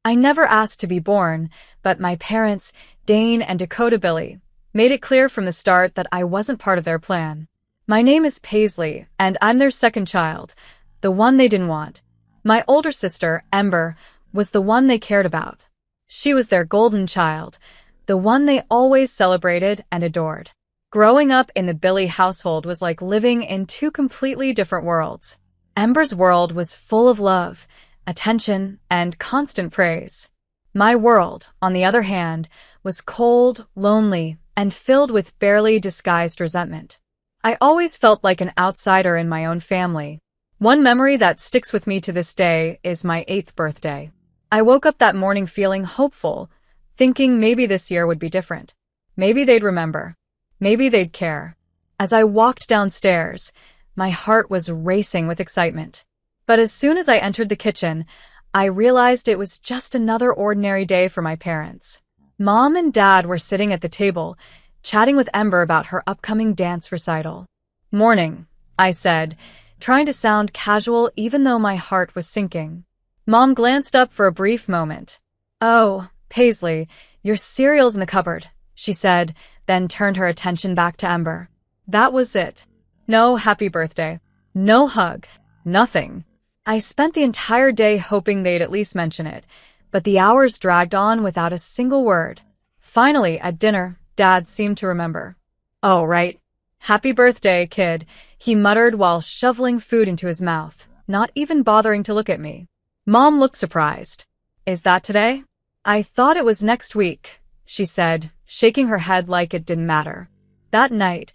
I never asked to be born, but my parents, Dane and Dakota Billy, made it clear from the start that I wasn't part of their plan. My name is Paisley, and I'm their second child, the one they didn't want. My older sister, Ember, was the one they cared about. She was their golden child, the one they always celebrated and adored. Growing up in the Billy household was like living in two completely different worlds. Ember's world was full of love, attention, and constant praise. My world, on the other hand, was cold, lonely, and filled with barely disguised resentment. I always felt like an outsider in my own family. One memory that sticks with me to this day is my 8th birthday. I woke up that morning feeling hopeful, thinking maybe this year would be different. Maybe they'd remember. Maybe they'd care. As I walked downstairs, my heart was racing with excitement. But as soon as I entered the kitchen, I realized it was just another ordinary day for my parents. Mom and Dad were sitting at the table, chatting with Ember about her upcoming dance recital. "Morning," I said, trying to sound casual even though my heart was sinking. Mom glanced up for a brief moment. "Oh, Paisley, your cereal's in the cupboard," she said, then turned her attention back to Ember. That was it. No happy birthday. No hug. Nothing. I spent the entire day hoping they'd at least mention it, but the hours dragged on without a single word. Finally, at dinner, Dad seemed to remember. "Oh, right. Happy birthday, kid," he muttered while shoveling food into his mouth, not even bothering to look at me. Mom looked surprised. "Is that today?" "I thought it was next week," she said, shaking her head like it didn't matter. That night,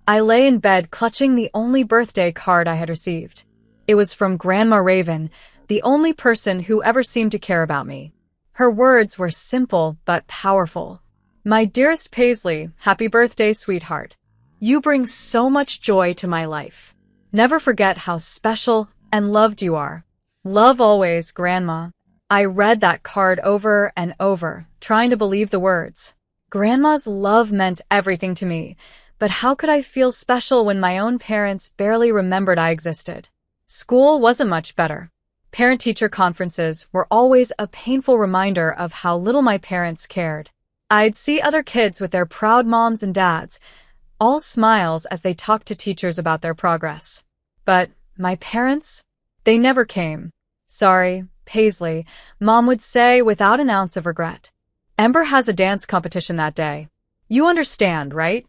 I lay in bed clutching the only birthday card I had received. It was from Grandma Raven, the only person who ever seemed to care about me. Her words were simple but powerful. "My dearest Paisley, happy birthday, sweetheart. You bring so much joy to my life. Never forget how special and loved you are. Love always, Grandma." I read that card over and over, trying to believe the words. Grandma's love meant everything to me, but how could I feel special when my own parents barely remembered I existed? School wasn't much better. Parent-teacher conferences were always a painful reminder of how little my parents cared. I'd see other kids with their proud moms and dads, all smiles as they talked to teachers about their progress. But my parents? They never came. "Sorry, Paisley," Mom would say without an ounce of regret. "Ember has a dance competition that day. You understand, right?"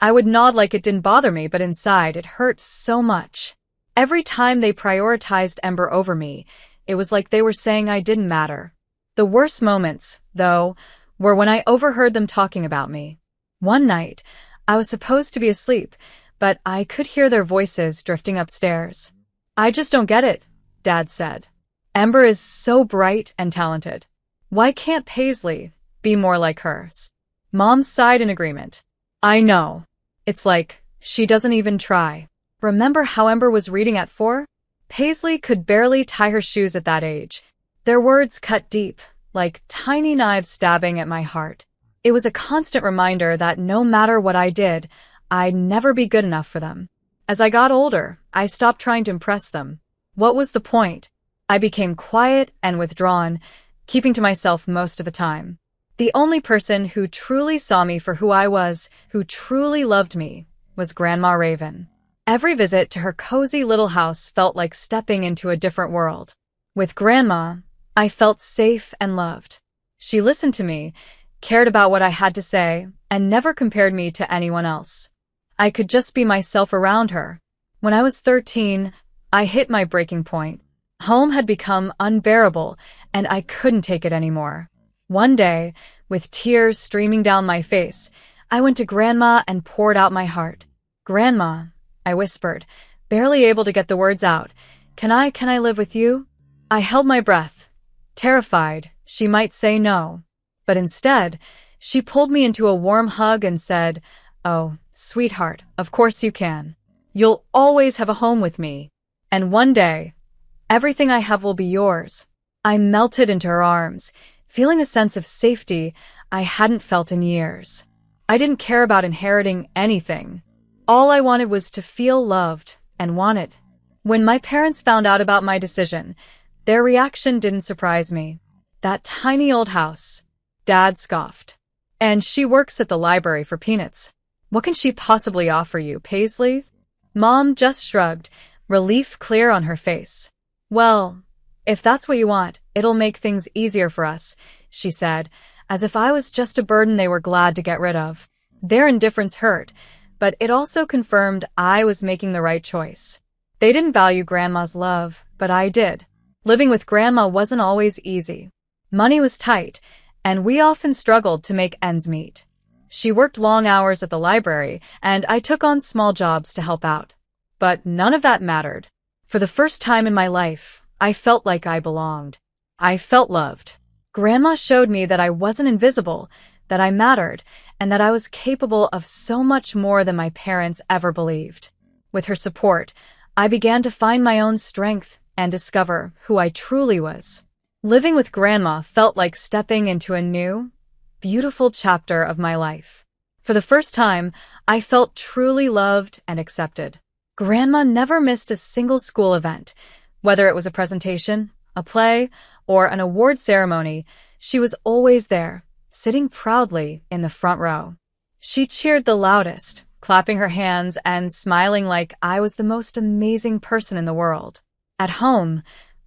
I would nod like it didn't bother me, but inside it hurt so much. Every time they prioritized Ember over me, it was like they were saying I didn't matter. The worst moments, though, were when I overheard them talking about me. One night, I was supposed to be asleep, but I could hear their voices drifting upstairs. "I just don't get it," Dad said. "Ember is so bright and talented. Why can't Paisley be more like hers?" Mom sighed in agreement. "I know. It's like she doesn't even try. Remember how Ember was reading at 4? Paisley could barely tie her shoes at that age." Their words cut deep, like tiny knives stabbing at my heart. It was a constant reminder that no matter what I did, I'd never be good enough for them. As I got older, I stopped trying to impress them. What was the point? I became quiet and withdrawn, keeping to myself most of the time. The only person who truly saw me for who I was, who truly loved me, was Grandma Raven. Every visit to her cozy little house felt like stepping into a different world. With Grandma, I felt safe and loved. She listened to me, cared about what I had to say, and never compared me to anyone else. I could just be myself around her. When I was 13, I hit my breaking point. Home had become unbearable, and I couldn't take it anymore. One day, with tears streaming down my face, I went to Grandma and poured out my heart. "Grandma," I whispered, barely able to get the words out, Can I live with you?" I held my breath, terrified she might say no. But instead, she pulled me into a warm hug and said, "Oh, sweetheart, of course you can. You'll always have a home with me. And one day, everything I have will be yours." I melted into her arms, feeling a sense of safety I hadn't felt in years. I didn't care about inheriting anything. All I wanted was to feel loved and wanted. When my parents found out about my decision, their reaction didn't surprise me. That tiny old house. Dad scoffed. And she works at the library for peanuts. What can she possibly offer you, Paisley? Mom just shrugged, relief clear on her face. Well, if that's what you want, it'll make things easier for us, she said, as if I was just a burden they were glad to get rid of. Their indifference hurt, but it also confirmed I was making the right choice. They didn't value Grandma's love, but I did. Living with Grandma wasn't always easy. Money was tight, and we often struggled to make ends meet. She worked long hours at the library, and I took on small jobs to help out. But none of that mattered. For the first time in my life, I felt like I belonged. I felt loved. Grandma showed me that I wasn't invisible, that I mattered, and that I was capable of so much more than my parents ever believed. With her support, I began to find my own strength and discover who I truly was. Living with Grandma felt like stepping into a new, beautiful chapter of my life. For the first time, I felt truly loved and accepted. Grandma never missed a single school event. Whether it was a presentation, a play, or an award ceremony, she was always there, sitting proudly in the front row. She cheered the loudest, clapping her hands and smiling like I was the most amazing person in the world. At home,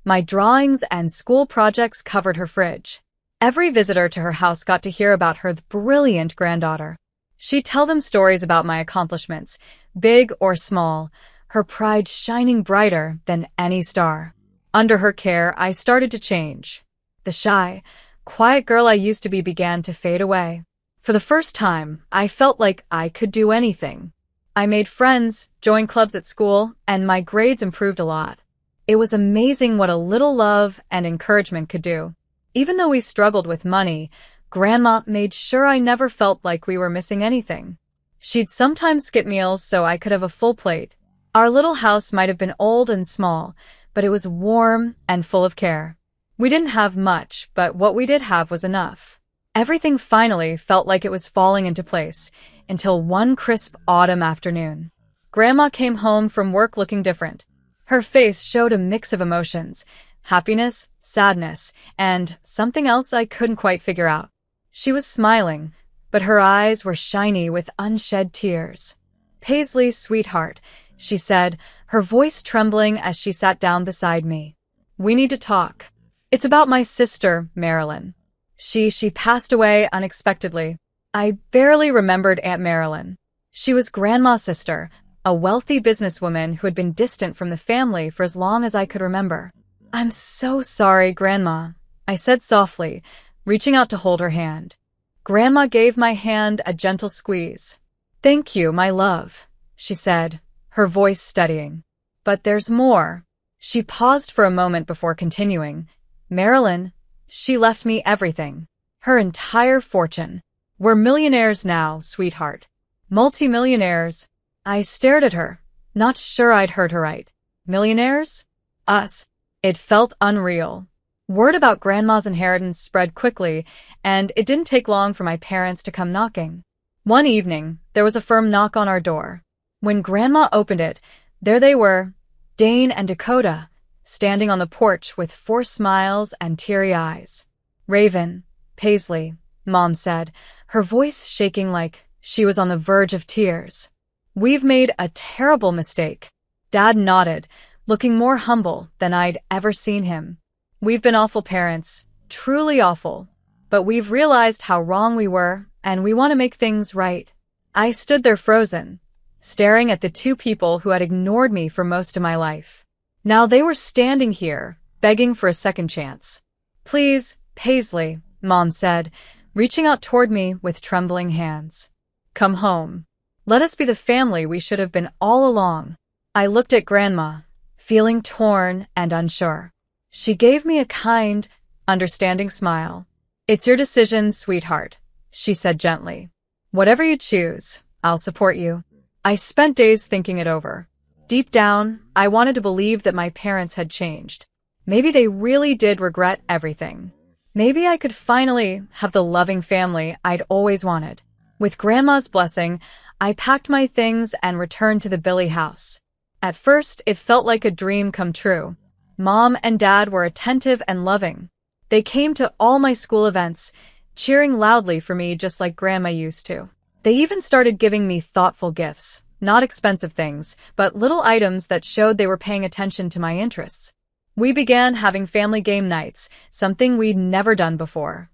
my drawings and school projects covered her fridge. Every visitor to her house got to hear about her brilliant granddaughter. She'd tell them stories about my accomplishments, big or small, her pride shining brighter than any star. Under her care, I started to change. The shy, quiet girl I used to be began to fade away. For the first time, I felt like I could do anything. I made friends, joined clubs at school, and my grades improved a lot. It was amazing what a little love and encouragement could do. Even though we struggled with money, Grandma made sure I never felt like we were missing anything. She'd sometimes skip meals so I could have a full plate. Our little house might have been old and small, but it was warm and full of care. We didn't have much, but what we did have was enough. Everything finally felt like it was falling into place, until one crisp autumn afternoon. Grandma came home from work looking different. Her face showed a mix of emotions, happiness, sadness, and something else I couldn't quite figure out. She was smiling, but her eyes were shiny with unshed tears. "Paisley, sweetheart," she said, her voice trembling as she sat down beside me. "We need to talk. It's about my sister, Marilyn. She passed away unexpectedly." I barely remembered Aunt Marilyn. She was Grandma's sister, a wealthy businesswoman who had been distant from the family for as long as I could remember. "I'm so sorry, Grandma," I said softly, reaching out to hold her hand. Grandma gave my hand a gentle squeeze. "Thank you, my love," she said, her voice steadying. "But there's more." She paused for a moment before continuing. "Marilyn, she left me everything. Her entire fortune. We're millionaires now, sweetheart. Multi-millionaires." I stared at her, not sure I'd heard her right. Millionaires? Us. It felt unreal. Word about Grandma's inheritance spread quickly, and it didn't take long for my parents to come knocking. One evening, there was a firm knock on our door. When Grandma opened it, there they were, Dane and Dakota, standing on the porch with forced smiles and teary eyes. "Raven, Paisley," Mom said, her voice shaking like she was on the verge of tears. "We've made a terrible mistake." Dad nodded, looking more humble than I'd ever seen him. "We've been awful parents, truly awful. But we've realized how wrong we were, and we want to make things right." I stood there frozen, staring at the two people who had ignored me for most of my life. Now they were standing here, begging for a second chance. "Please, Paisley," Mom said, reaching out toward me with trembling hands. "Come home. Let us be the family we should have been all along." I looked at Grandma, feeling torn and unsure. She gave me a kind, understanding smile. "It's your decision, sweetheart," she said gently. "Whatever you choose, I'll support you." I spent days thinking it over. Deep down, I wanted to believe that my parents had changed. Maybe they really did regret everything. Maybe I could finally have the loving family I'd always wanted. With Grandma's blessing, I packed my things and returned to the Billy house. At first, it felt like a dream come true. Mom and Dad were attentive and loving. They came to all my school events, cheering loudly for me just like Grandma used to. They even started giving me thoughtful gifts, not expensive things, but little items that showed they were paying attention to my interests. We began having family game nights, something we'd never done before.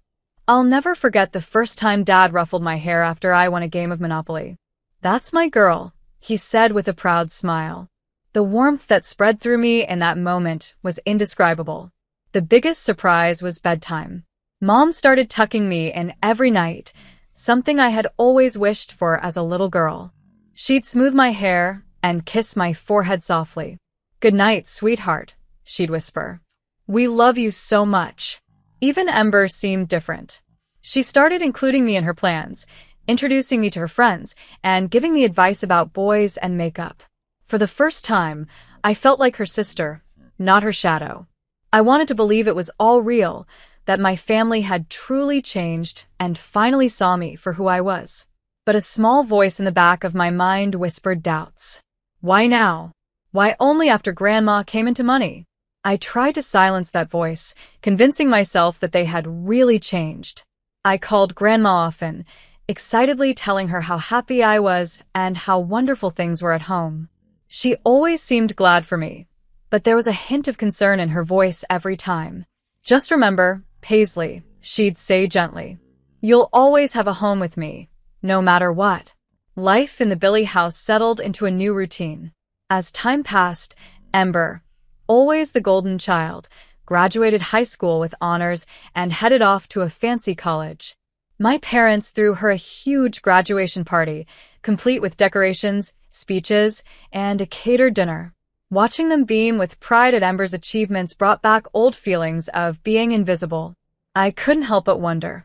I'll never forget the first time Dad ruffled my hair after I won a game of Monopoly. "That's my girl," he said with a proud smile. The warmth that spread through me in that moment was indescribable. The biggest surprise was bedtime. Mom started tucking me in every night, something I had always wished for as a little girl. She'd smooth my hair and kiss my forehead softly. "Good night, sweetheart," she'd whisper. "We love you so much." Even Ember seemed different. She started including me in her plans, introducing me to her friends, and giving me advice about boys and makeup. For the first time, I felt like her sister, not her shadow. I wanted to believe it was all real, that my family had truly changed and finally saw me for who I was. But a small voice in the back of my mind whispered doubts. Why now? Why only after Grandma came into money? I tried to silence that voice, convincing myself that they had really changed. I called Grandma often, excitedly telling her how happy I was and how wonderful things were at home. She always seemed glad for me, but there was a hint of concern in her voice every time. "Just remember, Paisley," she'd say gently. "You'll always have a home with me, no matter what." Life in the Billy house settled into a new routine. As time passed, Ember, always the golden child, graduated high school with honors and headed off to a fancy college. My parents threw her a huge graduation party, complete with decorations, speeches, and a catered dinner. Watching them beam with pride at Ember's achievements brought back old feelings of being invisible. I couldn't help but wonder,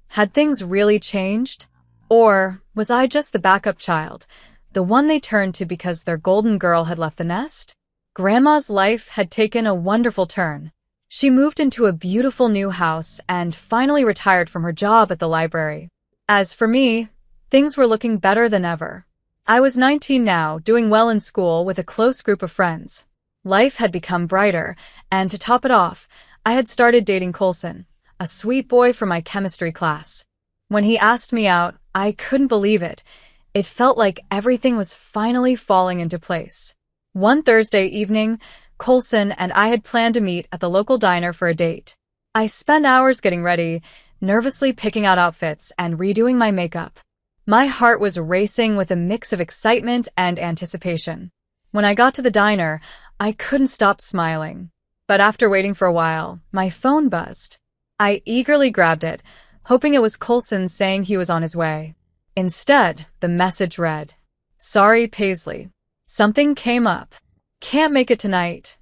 had things really changed? Or was I just the backup child, the one they turned to because their golden girl had left the nest? Grandma's life had taken a wonderful turn. She moved into a beautiful new house and finally retired from her job at the library. As for me, things were looking better than ever. I was 19 now, doing well in school with a close group of friends. Life had become brighter, and to top it off, I had started dating Coulson, a sweet boy from my chemistry class. When he asked me out, I couldn't believe it. It felt like everything was finally falling into place. One Thursday evening, Coulson and I had planned to meet at the local diner for a date. I spent hours getting ready, nervously picking out outfits and redoing my makeup. My heart was racing with a mix of excitement and anticipation. When I got to the diner, I couldn't stop smiling. But after waiting for a while, my phone buzzed. I eagerly grabbed it, hoping it was Coulson saying he was on his way. Instead, the message read, "Sorry, Paisley. Something came up. Can't make it tonight."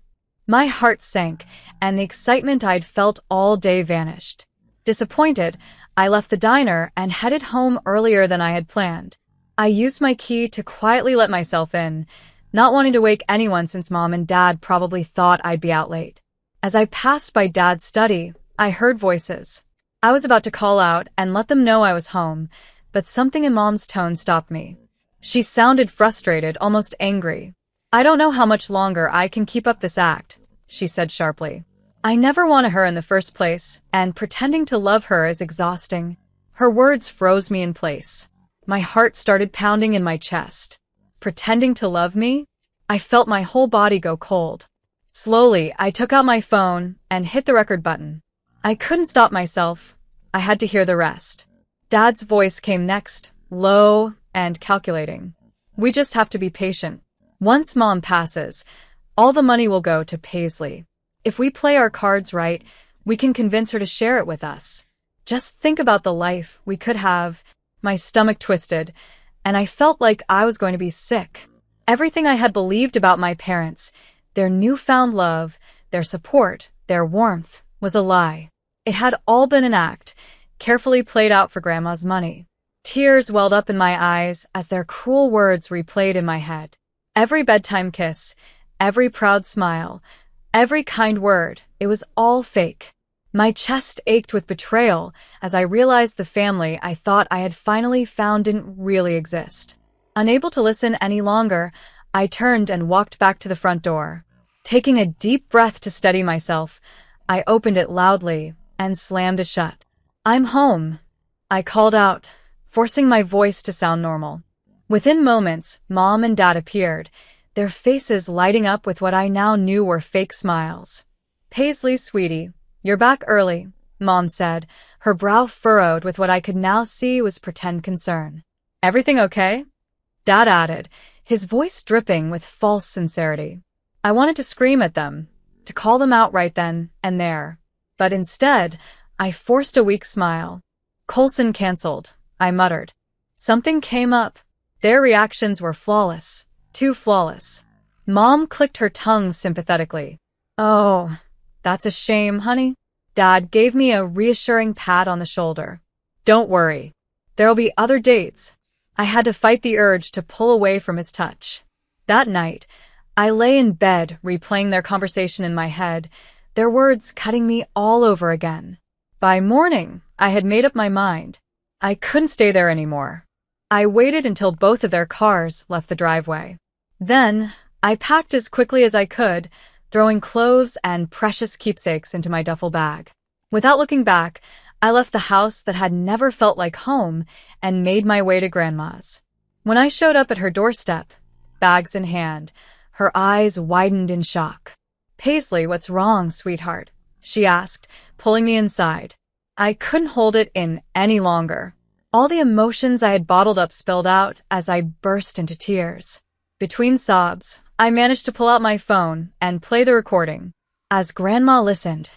My heart sank, and the excitement I'd felt all day vanished. Disappointed, I left the diner and headed home earlier than I had planned. I used my key to quietly let myself in, not wanting to wake anyone since Mom and Dad probably thought I'd be out late. As I passed by Dad's study, I heard voices. I was about to call out and let them know I was home, but something in Mom's tone stopped me. She sounded frustrated, almost angry. "I don't know how much longer I can keep up this act," she said sharply. "I never wanted her in the first place, and pretending to love her is exhausting." Her words froze me in place. My heart started pounding in my chest. Pretending to love me? I felt my whole body go cold. Slowly, I took out my phone and hit the record button. I couldn't stop myself. I had to hear the rest. Dad's voice came next, low and calculating. "We just have to be patient. Once Mom passes, all the money will go to Paisley. If we play our cards right, we can convince her to share it with us. Just think about the life we could have." My stomach twisted, and I felt like I was going to be sick. Everything I had believed about my parents, their newfound love, their support, their warmth, was a lie. It had all been an act, carefully played out for Grandma's money. Tears welled up in my eyes as their cruel words replayed in my head. Every bedtime kiss, every proud smile, every kind word, it was all fake. My chest ached with betrayal as I realized the family I thought I had finally found didn't really exist. Unable to listen any longer, I turned and walked back to the front door. Taking a deep breath to steady myself, I opened it loudly and slammed it shut. "I'm home," I called out, forcing my voice to sound normal. Within moments, Mom and Dad appeared, their faces lighting up with what I now knew were fake smiles. "Paisley, sweetie, you're back early," Mom said, her brow furrowed with what I could now see was pretend concern. "Everything okay?" Dad added, his voice dripping with false sincerity. I wanted to scream at them, to call them out right then and there. But instead, I forced a weak smile. "Coulson canceled," I muttered. Something came up. Their reactions were flawless. Too flawless. Mom clicked her tongue sympathetically. "Oh, that's a shame, honey." Dad gave me a reassuring pat on the shoulder. "Don't worry. There'll be other dates." I had to fight the urge to pull away from his touch. That night, I lay in bed replaying their conversation in my head, their words cutting me all over again. By morning, I had made up my mind. I couldn't stay there anymore. I waited until both of their cars left the driveway. Then, I packed as quickly as I could, throwing clothes and precious keepsakes into my duffel bag. Without looking back, I left the house that had never felt like home and made my way to Grandma's. When I showed up at her doorstep, bags in hand, her eyes widened in shock. "Paisley, what's wrong, sweetheart?" she asked, pulling me inside. I couldn't hold it in any longer. All the emotions I had bottled up spilled out as I burst into tears. Between sobs, I managed to pull out my phone and play the recording. As Grandma listened,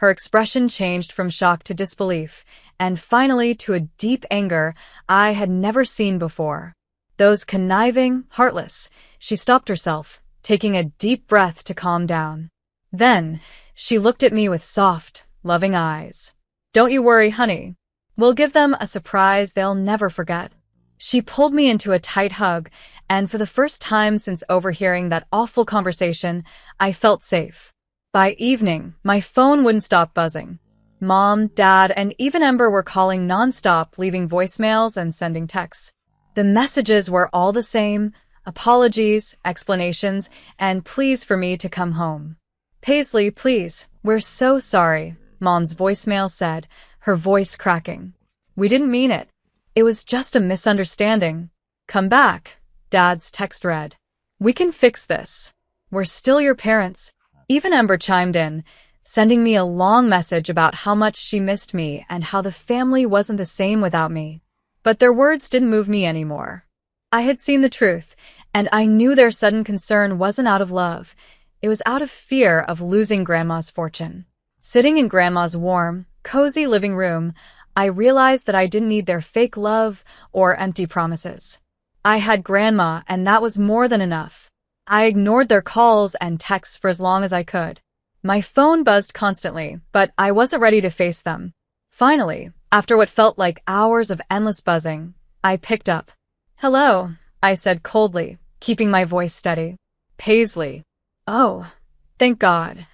her expression changed from shock to disbelief, and finally to a deep anger I had never seen before. Those conniving, heartless, she stopped herself, taking a deep breath to calm down. Then, she looked at me with soft, loving eyes. "Don't you worry, honey. We'll give them a surprise they'll never forget." She pulled me into a tight hug, and for the first time since overhearing that awful conversation, I felt safe. By evening, my phone wouldn't stop buzzing. Mom, Dad, and even Ember were calling nonstop, leaving voicemails and sending texts. The messages were all the same: apologies, explanations, and pleas for me to come home. "Paisley, please, we're so sorry," Mom's voicemail said, her voice cracking. "We didn't mean it. It was just a misunderstanding. Come back," Dad's text read. "We can fix this. We're still your parents." Even Ember chimed in, sending me a long message about how much she missed me and how the family wasn't the same without me. But their words didn't move me anymore. I had seen the truth, and I knew their sudden concern wasn't out of love. It was out of fear of losing Grandma's fortune. Sitting in Grandma's warm, cozy living room, I realized that I didn't need their fake love or empty promises. I had Grandma, and that was more than enough. I ignored their calls and texts for as long as I could. My phone buzzed constantly, but I wasn't ready to face them. Finally, after what felt like hours of endless buzzing, I picked up. "Hello," I said coldly, keeping my voice steady. "Paisley." "Oh, thank God."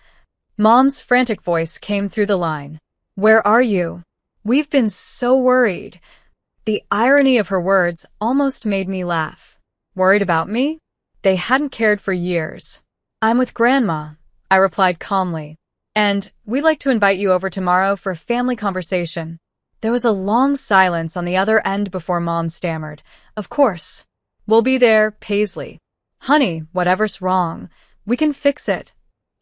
Mom's frantic voice came through the line. "Where are you? We've been so worried." The irony of her words almost made me laugh. Worried about me? They hadn't cared for years. "I'm with Grandma," I replied calmly. "And we'd like to invite you over tomorrow for a family conversation." There was a long silence on the other end before Mom stammered. "Of course. We'll be there, Paisley." "Honey, whatever's wrong, we can fix it."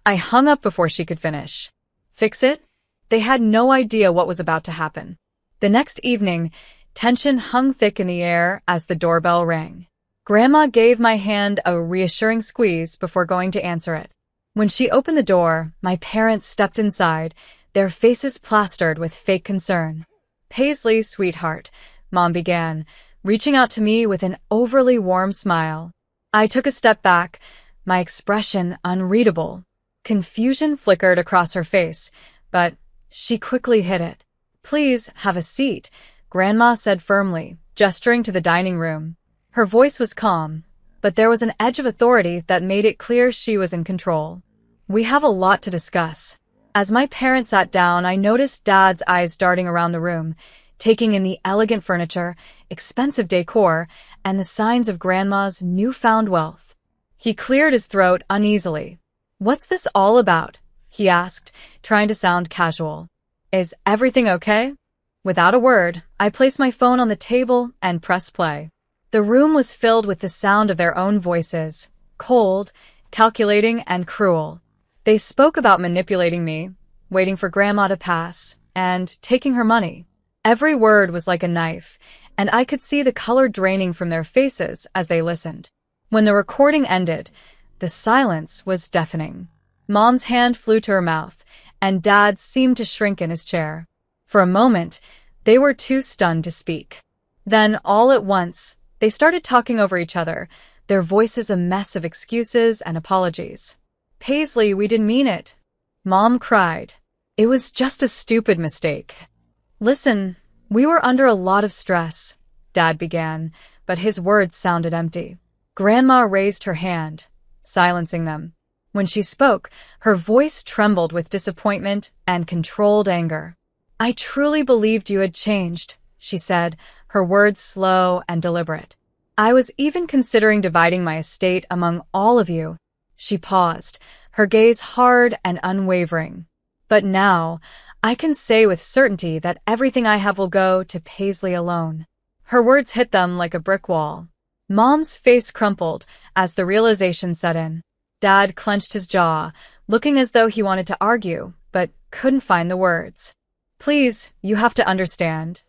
I hung up before she could finish. Fix it? They had no idea what was about to happen. The next evening, tension hung thick in the air as the doorbell rang. Grandma gave my hand a reassuring squeeze before going to answer it. When she opened the door, my parents stepped inside, their faces plastered with fake concern. "Paisley, sweetheart," Mom began, reaching out to me with an overly warm smile. I took a step back, my expression unreadable. Confusion flickered across her face, but she quickly hid it. "Please have a seat," Grandma said firmly, gesturing to the dining room. Her voice was calm, but there was an edge of authority that made it clear she was in control. "We have a lot to discuss." As my parents sat down, I noticed Dad's eyes darting around the room, taking in the elegant furniture, expensive decor, and the signs of Grandma's newfound wealth. He cleared his throat uneasily. "What's this all about?" he asked, trying to sound casual. Is everything okay? Without a word, I placed my phone on the table and pressed play. The room was filled with the sound of their own voices, cold, calculating, and cruel. They spoke about manipulating me, waiting for Grandma to pass, and taking her money. Every word was like a knife, and I could see the color draining from their faces as they listened. When the recording ended, the silence was deafening. Mom's hand flew to her mouth, and Dad seemed to shrink in his chair. For a moment, they were too stunned to speak. Then, all at once, they started talking over each other, their voices a mess of excuses and apologies. Paisley, we didn't mean it. Mom cried. It was just a stupid mistake. Listen, we were under a lot of stress, Dad began, but his words sounded empty. Grandma raised her hand, silencing them. When she spoke, her voice trembled with disappointment and controlled anger. I truly believed you had changed, she said, her words slow and deliberate. I was even considering dividing my estate among all of you. She paused, her gaze hard and unwavering. But now, I can say with certainty that everything I have will go to Paisley alone. Her words hit them like a brick wall. Mom's face crumpled as the realization set in. Dad clenched his jaw, looking as though he wanted to argue, but couldn't find the words. Please, you have to understand.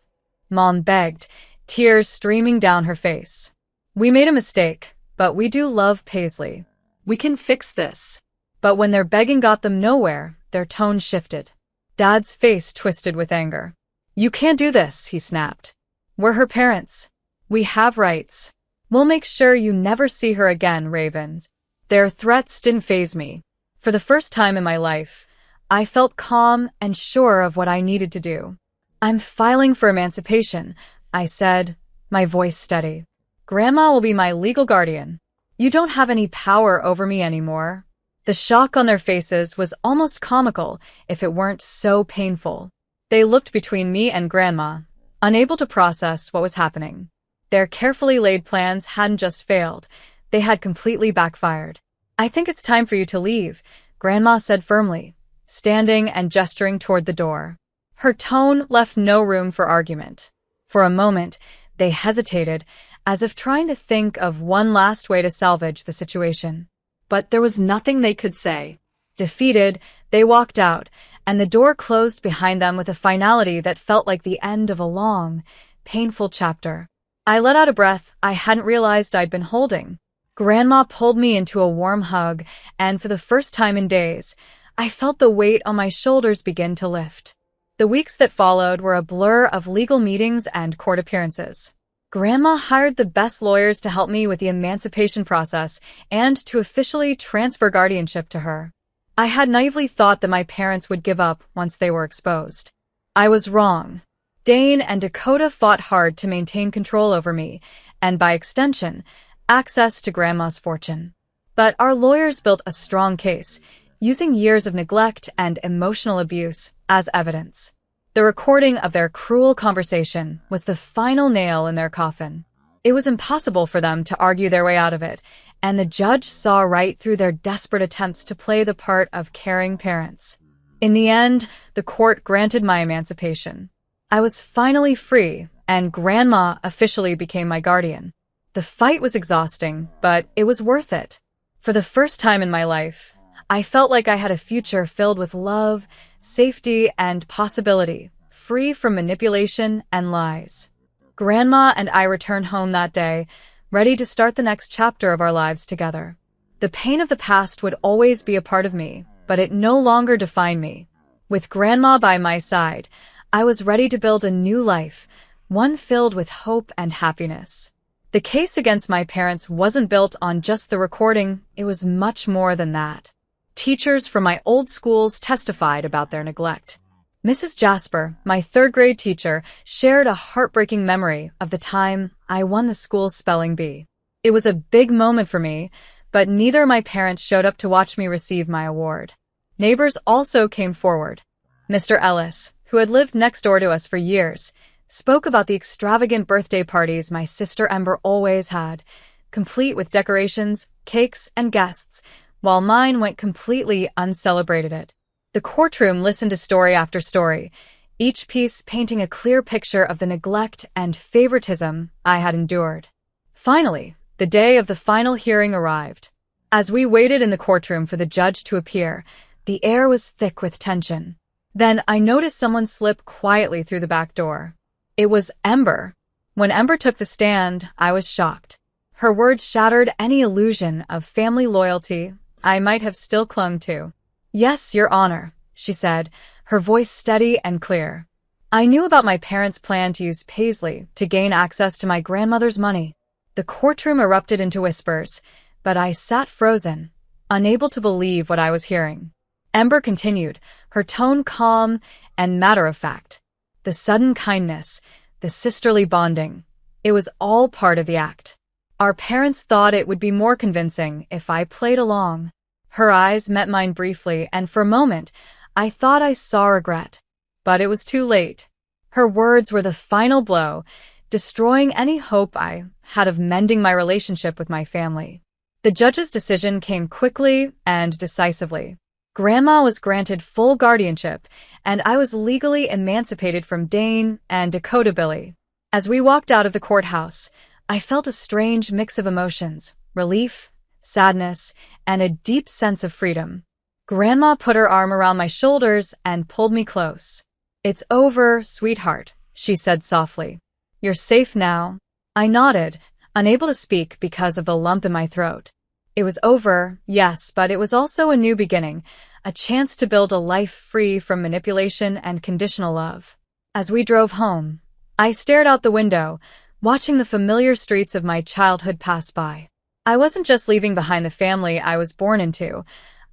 Mom begged, tears streaming down her face. We made a mistake, but we do love Paisley. We can fix this. But when their begging got them nowhere, their tone shifted. Dad's face twisted with anger. You can't do this, he snapped. We're her parents. We have rights. We'll make sure you never see her again, Ravens. Their threats didn't faze me. For the first time in my life, I felt calm and sure of what I needed to do. I'm filing for emancipation, I said, my voice steady. Grandma will be my legal guardian. You don't have any power over me anymore. The shock on their faces was almost comical if it weren't so painful. They looked between me and Grandma, unable to process what was happening. Their carefully laid plans hadn't just failed, they had completely backfired. I think it's time for you to leave, Grandma said firmly, standing and gesturing toward the door. Her tone left no room for argument. For a moment, they hesitated, as if trying to think of one last way to salvage the situation. But there was nothing they could say. Defeated, they walked out, and the door closed behind them with a finality that felt like the end of a long, painful chapter. I let out a breath I hadn't realized I'd been holding. Grandma pulled me into a warm hug, and for the first time in days, I felt the weight on my shoulders begin to lift. The weeks that followed were a blur of legal meetings and court appearances. Grandma hired the best lawyers to help me with the emancipation process and to officially transfer guardianship to her. I had naively thought that my parents would give up once they were exposed. I was wrong. Dane and Dakota fought hard to maintain control over me, and by extension, access to Grandma's fortune. But our lawyers built a strong case, using years of neglect and emotional abuse as evidence. The recording of their cruel conversation was the final nail in their coffin. It was impossible for them to argue their way out of it, and the judge saw right through their desperate attempts to play the part of caring parents. In the end, the court granted my emancipation. I was finally free, and Grandma officially became my guardian. The fight was exhausting, but it was worth it. For the first time in my life, I felt like I had a future filled with love, safety, and possibility, free from manipulation and lies. Grandma and I returned home that day, ready to start the next chapter of our lives together. The pain of the past would always be a part of me, but it no longer defined me. With Grandma by my side, I was ready to build a new life, one filled with hope and happiness. The case against my parents wasn't built on just the recording, it was much more than that. Teachers from my old schools testified about their neglect. Mrs. Jasper, my third-grade teacher, shared a heartbreaking memory of the time I won the school's spelling bee. It was a big moment for me, but neither of my parents showed up to watch me receive my award. Neighbors also came forward. Mr. Ellis, who had lived next door to us for years, spoke about the extravagant birthday parties my sister Ember always had, complete with decorations, cakes, and guests, while mine went completely uncelebrated. The courtroom listened to story after story, each piece painting a clear picture of the neglect and favoritism I had endured. Finally, the day of the final hearing arrived. As we waited in the courtroom for the judge to appear, the air was thick with tension. Then I noticed someone slip quietly through the back door. It was Ember. When Ember took the stand, I was shocked. Her words shattered any illusion of family loyalty I might have still clung to. "Yes, Your Honor," she said, her voice steady and clear. "I knew about my parents' plan to use Paisley to gain access to my grandmother's money." The courtroom erupted into whispers, but I sat frozen, unable to believe what I was hearing. Ember continued, her tone calm and matter-of-fact. The sudden kindness, the sisterly bonding, it was all part of the act. Our parents thought it would be more convincing if I played along. Her eyes met mine briefly, and for a moment, I thought I saw regret. But it was too late. Her words were the final blow, destroying any hope I had of mending my relationship with my family. The judge's decision came quickly and decisively. Grandma was granted full guardianship, and I was legally emancipated from Dane and Dakota Billy. As we walked out of the courthouse, I felt a strange mix of emotions, relief, sadness, and a deep sense of freedom. Grandma put her arm around my shoulders and pulled me close. "It's over, sweetheart," she said softly. "You're safe now." I nodded, unable to speak because of the lump in my throat. It was over, yes, but it was also a new beginning, a chance to build a life free from manipulation and conditional love. As we drove home, I stared out the window, watching the familiar streets of my childhood pass by. I wasn't just leaving behind the family I was born into.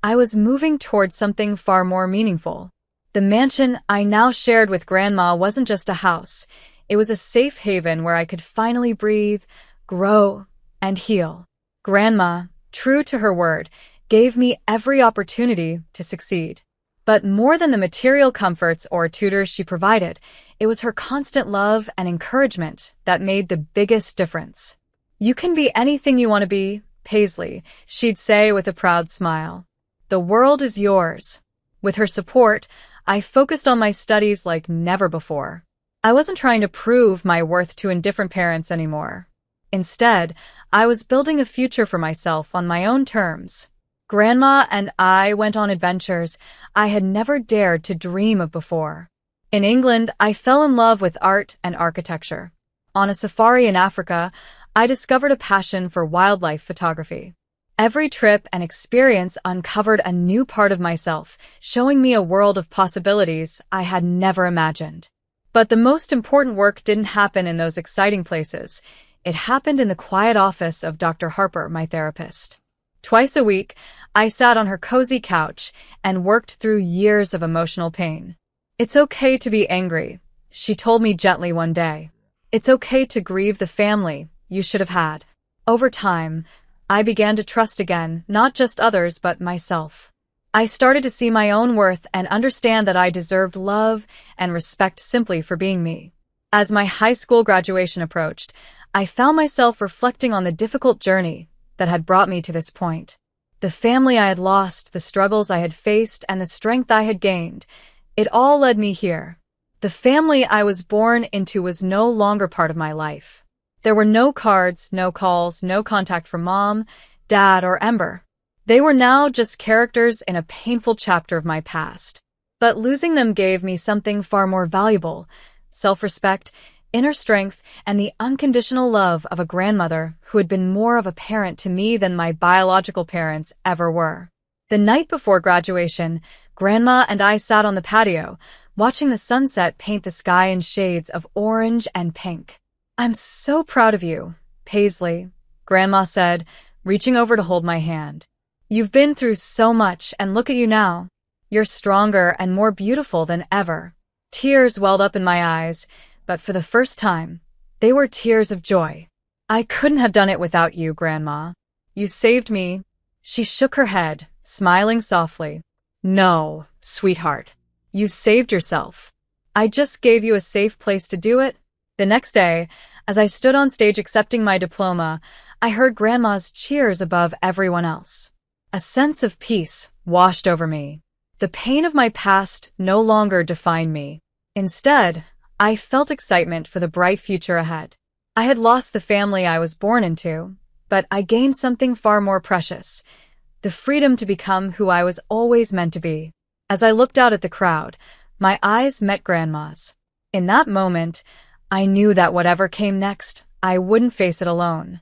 I was moving towards something far more meaningful. The mansion I now shared with Grandma wasn't just a house. It was a safe haven where I could finally breathe, grow, and heal. Grandma, true to her word, gave me every opportunity to succeed. But more than the material comforts or tutors she provided, it was her constant love and encouragement that made the biggest difference. "You can be anything you want to be, Paisley," she'd say with a proud smile. "The world is yours." With her support, I focused on my studies like never before. I wasn't trying to prove my worth to indifferent parents anymore. Instead, I was building a future for myself on my own terms. Grandma and I went on adventures I had never dared to dream of before. In England, I fell in love with art and architecture. On a safari in Africa, I discovered a passion for wildlife photography. Every trip and experience uncovered a new part of myself, showing me a world of possibilities I had never imagined. But the most important work didn't happen in those exciting places. It happened in the quiet office of Dr. Harper, my therapist. Twice a week, I sat on her cozy couch and worked through years of emotional pain. "It's okay to be angry," she told me gently one day. "It's okay to grieve the family you should have had." Over time, I began to trust again, not just others, but myself. I started to see my own worth and understand that I deserved love and respect simply for being me. As my high school graduation approached, I found myself reflecting on the difficult journey that had brought me to this point. The family I had lost, the struggles I had faced, and the strength I had gained, it all led me here. The family I was born into was no longer part of my life. There were no cards, no calls, no contact from Mom, Dad, or Ember. They were now just characters in a painful chapter of my past. But losing them gave me something far more valuable: self-respect, inner strength, and the unconditional love of a grandmother who had been more of a parent to me than my biological parents ever were. The night before graduation, Grandma and I sat on the patio, watching the sunset paint the sky in shades of orange and pink. "I'm so proud of you, Paisley," Grandma said, reaching over to hold my hand. "You've been through so much, and look at you now. You're stronger and more beautiful than ever." Tears welled up in my eyes, but for the first time, they were tears of joy. "I couldn't have done it without you, Grandma. You saved me." She shook her head, smiling softly. "No, sweetheart. You saved yourself. I just gave you a safe place to do it." The next day, as I stood on stage accepting my diploma, I heard Grandma's cheers above everyone else. A sense of peace washed over me. The pain of my past no longer defined me. Instead, I felt excitement for the bright future ahead. I had lost the family I was born into, but I gained something far more precious: the freedom to become who I was always meant to be. As I looked out at the crowd, my eyes met Grandma's. In that moment, I knew that whatever came next, I wouldn't face it alone.